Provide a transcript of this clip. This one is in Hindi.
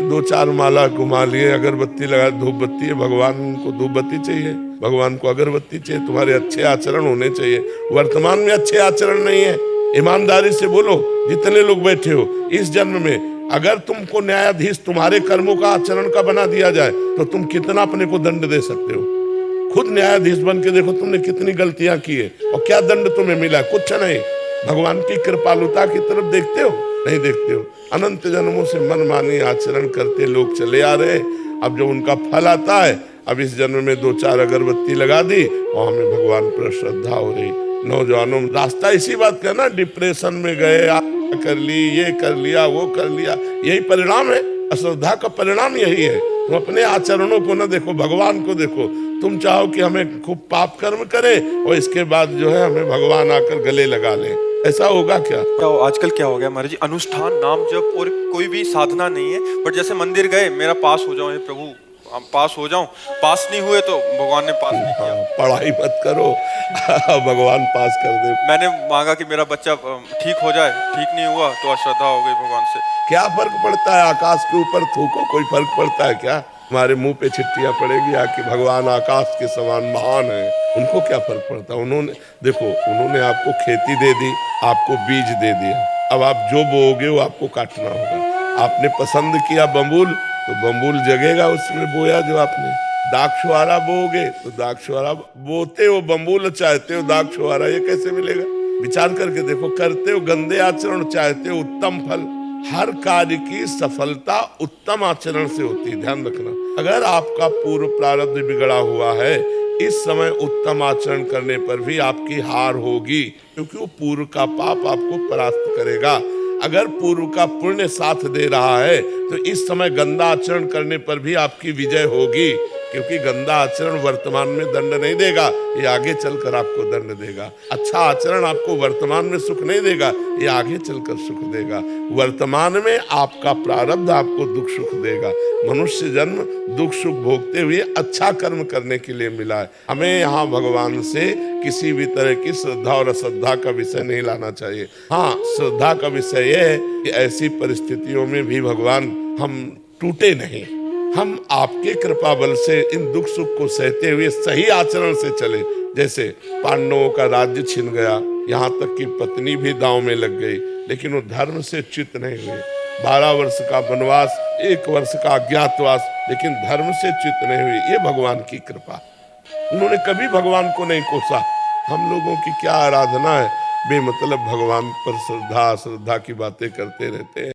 दो चार माला घुमा लिए, अगरबत्ती लगा, धूप बत्ती है, भगवान को धूप बत्ती चाहिए, भगवान को अगरबत्ती चाहिए, तुम्हारे अच्छे आचरण होने चाहिए। वर्तमान में अच्छे आचरण नहीं है, ईमानदारी से बोलो। जितने लोग बैठे हो इस जन्म में, अगर तुमको न्यायाधीश तुम्हारे कर्मों का आचरण का बना दिया जाए तो तुम कितना अपने को दंड दे सकते हो? खुद न्यायाधीश बन के देखो तुमने कितनी गलतियां की है और क्या दंड तुम्हें मिला? कुछ नहीं। भगवान की कृपालुता की तरफ देखते हो? नहीं देखते हो। अनंत जन्मों से मनमानी आचरण करते लोग चले आ रहे। अब जो उनका फल आता है, अब इस जन्म में दो चार अगरबत्ती लगा दी और हमें भगवान पर श्रद्धा हो रही। नौजवानों, रास्ता इसी बात का ना, डिप्रेशन में गए, कर ली, ये कर लिया, वो कर लिया, यही परिणाम है। अश्रद्धा का परिणाम यही है। तुम अपने आचरणों को ना देखो, भगवान को देखो। तुम चाहो कि हमें खूब पाप कर्म करे और इसके बाद जो है हमें भगवान आकर गले लगा ले, ऐसा होगा क्या? आजकल क्या हो गया महाराज जी, अनुष्ठान नाम जप और कोई भी साधना नहीं है। बट जैसे मंदिर गए, मेरा पास हो जाओ हे प्रभु, हम पास हो जाऊं, पास नहीं हुए तो भगवान ने पास नहीं किया। पढ़ाई मत करो भगवान पास कर दे। मैंने मांगा कि मेरा बच्चा ठीक हो जाए, ठीक नहीं हुआ तो अश्रद्धा हो गई भगवान से। क्या फर्क पड़ता है? आकाश के ऊपर थूको, कोई फर्क पड़ता है क्या? हमारे मुंह पे छिट्टियां पड़ेगी आके, भगवान आकाश के समान महान है, उनको क्या फर्क पड़ता? उन्होंने देखो, उन्होंने आपको खेती दे दी, आपको बीज दे दिया, अब आप जो बोओगे वो आपको काटना होगा। आपने पसंद किया बम्बूल तो बम्बूल जगेगा, उसमें बोया जो आपने। दाक्षुआरा बोओगे तो दाक्षुआरा, बोते हो बम्बूल, चाहते हो दाक्षुआरा, ये कैसे मिलेगा? विचार करके देखो। करते हो गंदे आचरण, चाहते हो उत्तम फल। हर कार्य की सफलता उत्तम आचरण से होती है, ध्यान रखना। अगर आपका पूर्व प्रारब्ध बिगड़ा हुआ है, इस समय उत्तम आचरण करने पर भी आपकी हार होगी, क्योंकि वो पूर्व का पाप आपको परास्त करेगा। अगर पूर्व का पुण्य साथ दे रहा है तो इस समय गंदा आचरण करने पर भी आपकी विजय होगी, क्योंकि गंदा आचरण वर्तमान में दंड नहीं देगा, ये आगे चलकर आपको दंड देगा। अच्छा आचरण आपको वर्तमान में सुख नहीं देगा, ये आगे चलकर सुख देगा। वर्तमान में आपका प्रारब्ध आपको दुख सुख देगा। मनुष्य जन्म दुख सुख भोगते हुए अच्छा कर्म करने के लिए मिला है। हमें यहाँ भगवान से किसी भी तरह की श्रद्धा और अश्रद्धा का विषय नहीं लाना चाहिए। हाँ, श्रद्धा का विषय यह है कि ऐसी परिस्थितियों में भी भगवान हम टूटे नहीं, हम आपके कृपा बल से इन दुख सुख को सहते हुए सही आचरण से चले। जैसे पांडवों का राज्य छिन गया, यहाँ तक कि पत्नी भी दांव में लग गई, लेकिन वो धर्म से च्युत नहीं हुए। 12 वर्ष का वनवास, 1 वर्ष का अज्ञातवास, लेकिन धर्म से च्युत नहीं हुए। ये भगवान की कृपा। उन्होंने कभी भगवान को नहीं कोसा। हम लोगों की क्या आराधना है, बेमतलब भगवान पर श्रद्धा की बातें करते रहते हैं।